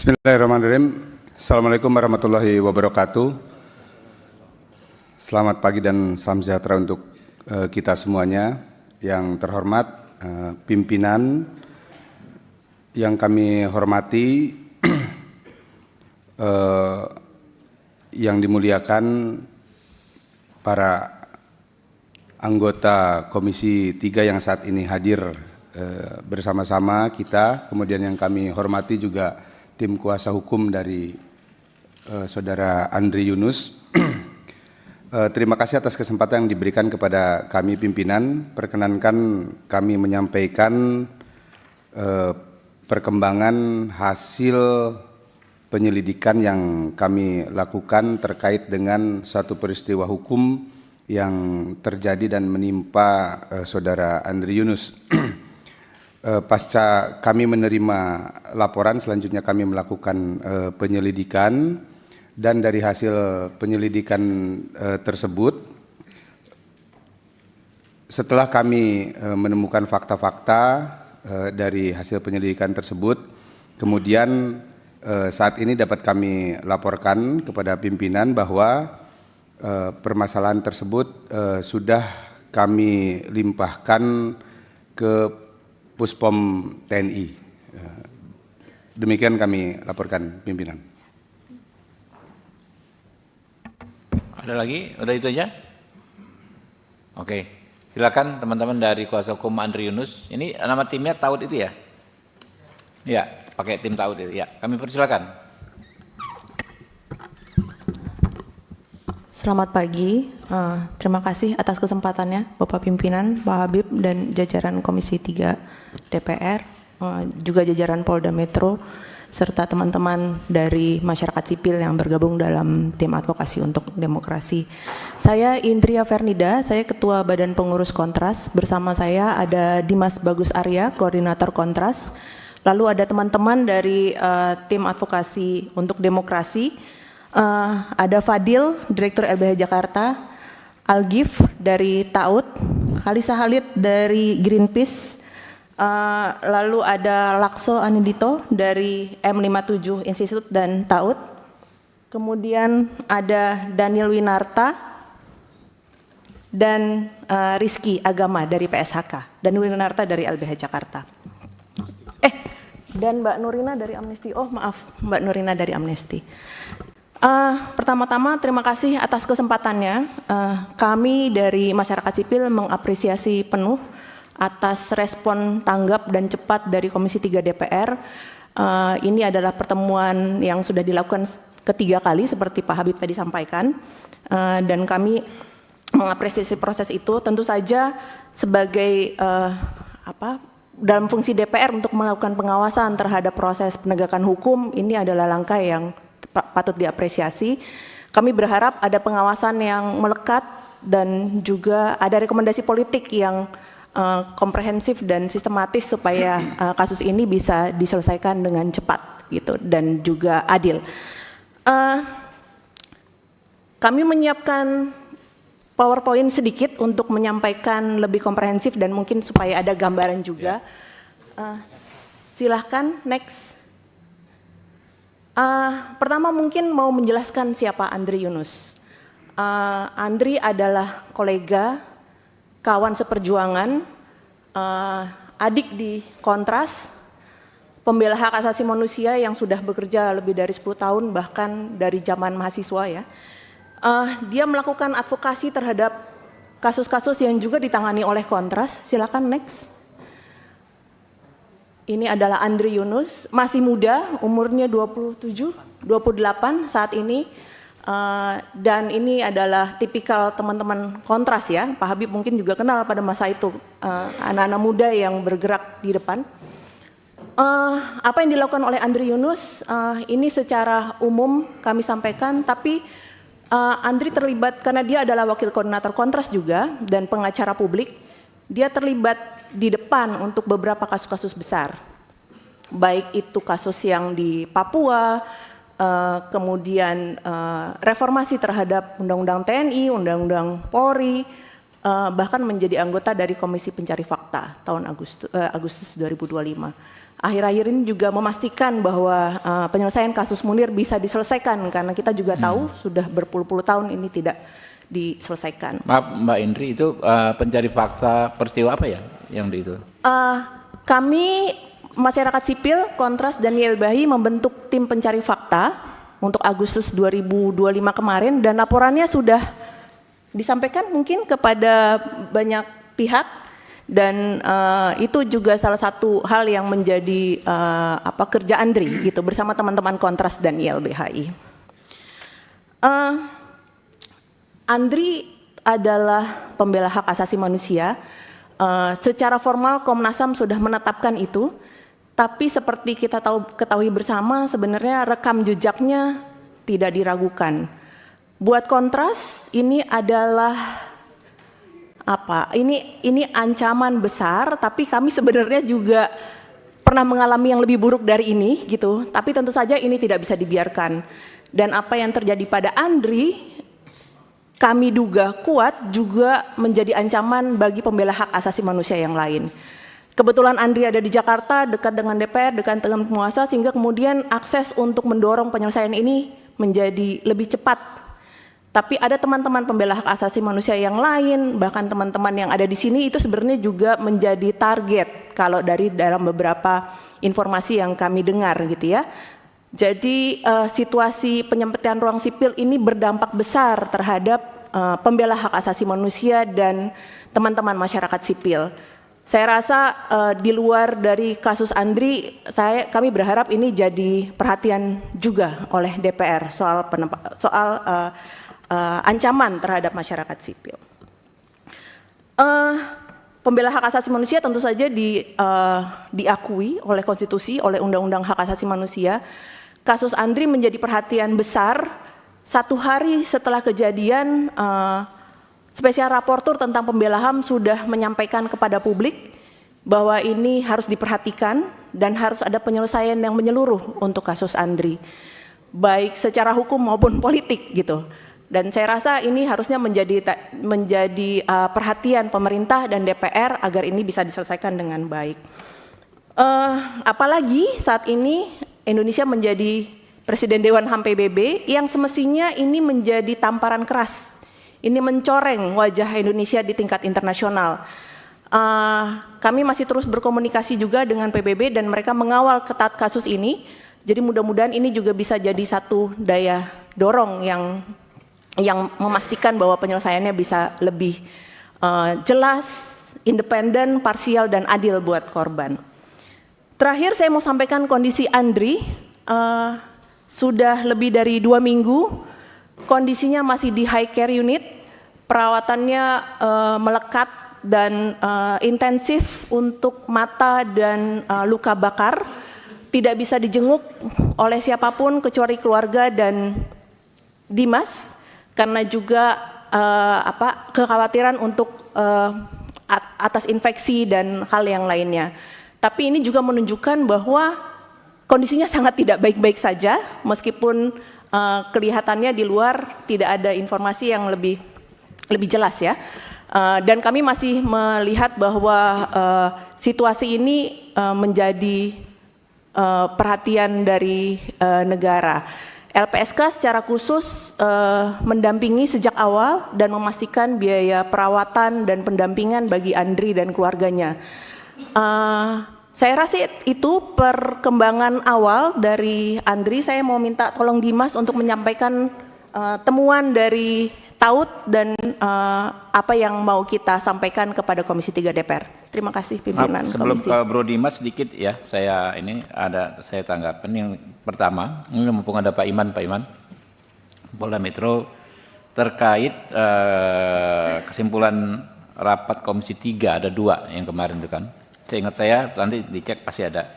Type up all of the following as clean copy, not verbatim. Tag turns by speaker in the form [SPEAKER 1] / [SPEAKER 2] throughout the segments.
[SPEAKER 1] Bismillahirrahmanirrahim. Assalamualaikum warahmatullahi wabarakatuh. Selamat pagi dan salam sejahtera untuk kita semuanya. Yang terhormat pimpinan yang kami hormati, yang dimuliakan para anggota Komisi 3 yang saat ini hadir bersama-sama kita, kemudian yang kami hormati juga tim kuasa hukum dari Saudara Andri Yunus. Terima kasih atas kesempatan yang diberikan kepada kami pimpinan. Perkenankan kami menyampaikan perkembangan hasil penyelidikan yang kami lakukan terkait dengan suatu peristiwa hukum yang terjadi dan menimpa Saudara Andri Yunus. Pasca kami menerima laporan, selanjutnya kami melakukan penyelidikan, dan dari hasil penyelidikan tersebut, setelah kami menemukan fakta-fakta dari hasil penyelidikan tersebut, kemudian saat ini dapat kami laporkan kepada pimpinan bahwa permasalahan tersebut sudah kami limpahkan ke Puspom TNI. Demikian kami laporkan pimpinan.
[SPEAKER 2] Ada lagi? Udah itu aja? Oke, silakan teman-teman dari kuasa hukum Andri Yunus. Ini nama timnya Taud itu ya? Ya, pakai tim Taud itu. Ya, kami persilakan.
[SPEAKER 3] Selamat pagi, terima kasih atas kesempatannya Bapak Pimpinan, Pak Habib, dan jajaran Komisi 3 DPR, juga jajaran Polda Metro, serta teman-teman dari masyarakat sipil yang bergabung dalam tim advokasi untuk demokrasi. Saya Indria Fernida, saya Ketua Badan Pengurus Kontras, bersama saya ada Dimas Bagus Arya, Koordinator Kontras, lalu ada teman-teman dari tim advokasi untuk demokrasi, ada Fadil, Direktur LBH Jakarta, Algif dari Taud, Halisa Halid dari Greenpeace, lalu ada Lakso Anindito dari M57 Institute dan Taud, kemudian ada Daniel Winarta dan Rizky Agama dari PSHK, dan Winarta dari LBH Jakarta. Dan Mbak Nurina dari Amnesty. Oh maaf, Mbak Nurina dari Amnesty. Pertama-tama terima kasih atas kesempatannya. Kami dari masyarakat sipil mengapresiasi penuh atas respon tanggap dan cepat dari Komisi 3 DPR. Ini adalah pertemuan yang sudah dilakukan ketiga kali seperti Pak Habib tadi sampaikan, dan kami mengapresiasi proses itu. Tentu saja sebagai dalam fungsi DPR untuk melakukan pengawasan terhadap proses penegakan hukum, ini adalah langkah yang patut diapresiasi. Kami berharap ada pengawasan yang melekat dan juga ada rekomendasi politik yang komprehensif dan sistematis supaya kasus ini bisa diselesaikan dengan cepat gitu dan juga adil. Kami menyiapkan PowerPoint sedikit untuk menyampaikan lebih komprehensif dan mungkin supaya ada gambaran juga. Silahkan next. Pertama mungkin mau menjelaskan siapa Andri Yunus. Andri adalah kolega, kawan seperjuangan, adik di Kontras, pembela hak asasi manusia yang sudah bekerja lebih dari 10 tahun, bahkan dari zaman mahasiswa ya. Dia melakukan advokasi terhadap kasus-kasus yang juga ditangani oleh Kontras. Silakan next. Ini adalah Andri Yunus, masih muda, umurnya 27, 28 saat ini. Dan ini adalah tipikal teman-teman Kontras ya. Pak Habib mungkin juga kenal pada masa itu, anak-anak muda yang bergerak di depan. Apa yang dilakukan oleh Andri Yunus, ini secara umum kami sampaikan, tapi Andri terlibat karena dia adalah wakil koordinator Kontras juga dan pengacara publik. Dia terlibat di depan untuk beberapa kasus-kasus besar, baik itu kasus yang di Papua, kemudian reformasi terhadap Undang-Undang TNI, Undang-Undang Polri, bahkan menjadi anggota dari Komisi Pencari Fakta tahun Agustus 2025. akhir-akhir ini juga memastikan bahwa penyelesaian kasus Munir bisa diselesaikan karena kita juga tahu sudah berpuluh-puluh tahun ini tidak diselesaikan.
[SPEAKER 2] Maaf Mbak Indri, itu pencari fakta peristiwa apa ya yang di itu?
[SPEAKER 3] Kami masyarakat sipil, Kontras dan YLBHI membentuk tim pencari fakta untuk Agustus 2025 kemarin dan laporannya sudah disampaikan mungkin kepada banyak pihak dan itu juga salah satu hal yang menjadi kerja Andri gitu bersama teman-teman Kontras dan YLBHI. Andri adalah pembela hak asasi manusia. Secara formal Komnas HAM sudah menetapkan itu, tapi seperti kita ketahui bersama sebenarnya rekam jejaknya tidak diragukan. Buat Kontras ini adalah ini ancaman besar, tapi kami sebenarnya juga pernah mengalami yang lebih buruk dari ini gitu. Tapi tentu saja ini tidak bisa dibiarkan. Dan apa yang terjadi pada Andri, kami duga kuat juga menjadi ancaman bagi pembela hak asasi manusia yang lain. Kebetulan Andri ada di Jakarta, dekat dengan DPR, dekat dengan penguasa, sehingga kemudian akses untuk mendorong penyelesaian ini menjadi lebih cepat. Tapi ada teman-teman pembela hak asasi manusia yang lain, bahkan teman-teman yang ada di sini itu sebenarnya juga menjadi target kalau dari dalam beberapa informasi yang kami dengar gitu ya. Jadi situasi penyempitan ruang sipil ini berdampak besar terhadap pembela hak asasi manusia dan teman-teman masyarakat sipil. Saya rasa di luar dari kasus Andri, kami berharap ini jadi perhatian juga oleh DPR soal ancaman terhadap masyarakat sipil. Pembela hak asasi manusia tentu saja diakui oleh konstitusi, oleh undang-undang hak asasi manusia. Kasus Andri menjadi perhatian besar. 1 hari setelah kejadian, spesial raportur tentang pembela HAM sudah menyampaikan kepada publik bahwa ini harus diperhatikan dan harus ada penyelesaian yang menyeluruh untuk kasus Andri, baik secara hukum maupun politik gitu. Dan saya rasa ini harusnya menjadi perhatian pemerintah dan DPR agar ini bisa diselesaikan dengan baik. Apalagi saat ini Indonesia menjadi Presiden Dewan HAM PBB yang semestinya ini menjadi tamparan keras. Ini mencoreng wajah Indonesia di tingkat internasional. Kami masih terus berkomunikasi juga dengan PBB dan mereka mengawal ketat kasus ini. Jadi mudah-mudahan ini juga bisa jadi satu daya dorong yang memastikan bahwa penyelesaiannya bisa lebih jelas, independen, parsial, dan adil buat korban. Terakhir saya mau sampaikan kondisi Andri, sudah lebih dari 2 minggu, kondisinya masih di high care unit, perawatannya melekat dan intensif untuk mata dan luka bakar, tidak bisa dijenguk oleh siapapun kecuali keluarga dan Dimas, karena juga kekhawatiran untuk atas infeksi dan hal yang lainnya. Tapi ini juga menunjukkan bahwa kondisinya sangat tidak baik-baik saja, meskipun kelihatannya di luar tidak ada informasi yang lebih jelas ya. Dan kami masih melihat bahwa situasi ini menjadi perhatian dari negara. LPSK secara khusus mendampingi sejak awal dan memastikan biaya perawatan dan pendampingan bagi Andri dan keluarganya. Saya rasa itu perkembangan awal dari Andri. Saya mau minta tolong Dimas untuk menyampaikan temuan dari TAUD dan apa yang mau kita sampaikan kepada Komisi 3 DPR. Terima kasih pimpinan
[SPEAKER 2] sebelum
[SPEAKER 3] Komisi.
[SPEAKER 2] ke Bro Dimas sedikit ya, saya tanggapan. Yang pertama, ini mumpung ada Pak Iman, Polda Metro terkait kesimpulan rapat Komisi 3 ada 2 yang kemarin itu kan. Seingat saya nanti dicek pasti ada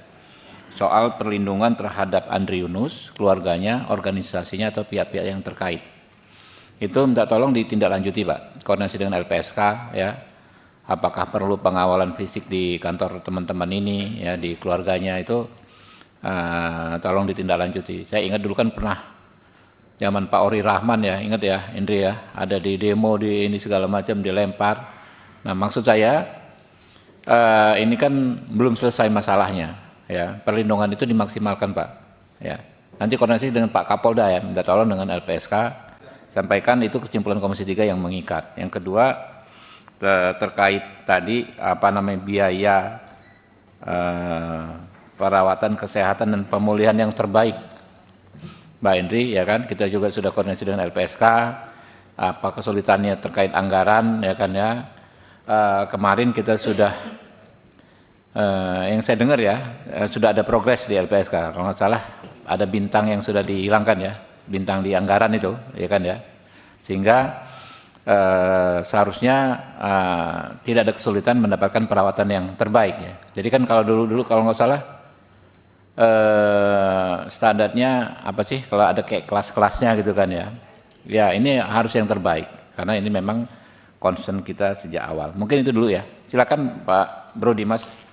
[SPEAKER 2] soal perlindungan terhadap Andri Yunus, keluarganya, organisasinya atau pihak-pihak yang terkait. Itu minta tolong ditindaklanjuti Pak, koordinasi dengan LPSK ya. Apakah perlu pengawalan fisik di kantor teman-teman ini ya, di keluarganya itu tolong ditindaklanjuti. Saya ingat dulu kan pernah zaman Pak Ori Rahman ya, ingat ya Indri ya, ada di demo di ini segala macam dilempar. Nah maksud saya ini kan belum selesai masalahnya ya, perlindungan itu dimaksimalkan Pak. Ya, nanti koordinasi dengan Pak Kapolda ya, minta tolong dengan LPSK, sampaikan itu kesimpulan Komisi 3 yang mengikat. Yang kedua terkait tadi apa namanya biaya perawatan kesehatan dan pemulihan yang terbaik, Mbak Henry ya kan, kita juga sudah koordinasi dengan LPSK, apa kesulitannya terkait anggaran ya kan ya. Kemarin kita sudah yang saya dengar ya sudah ada progres di LPSK, kalau nggak salah ada bintang yang sudah dihilangkan ya, bintang di anggaran itu ya kan ya, sehingga seharusnya tidak ada kesulitan mendapatkan perawatan yang terbaik ya. Jadi kan kalau dulu kalau nggak salah standarnya apa sih, kalau ada kayak kelas-kelasnya gitu kan ya, ya ini harus yang terbaik karena ini memang concern kita sejak awal. Mungkin itu dulu ya, silakan Pak Bro Dimas.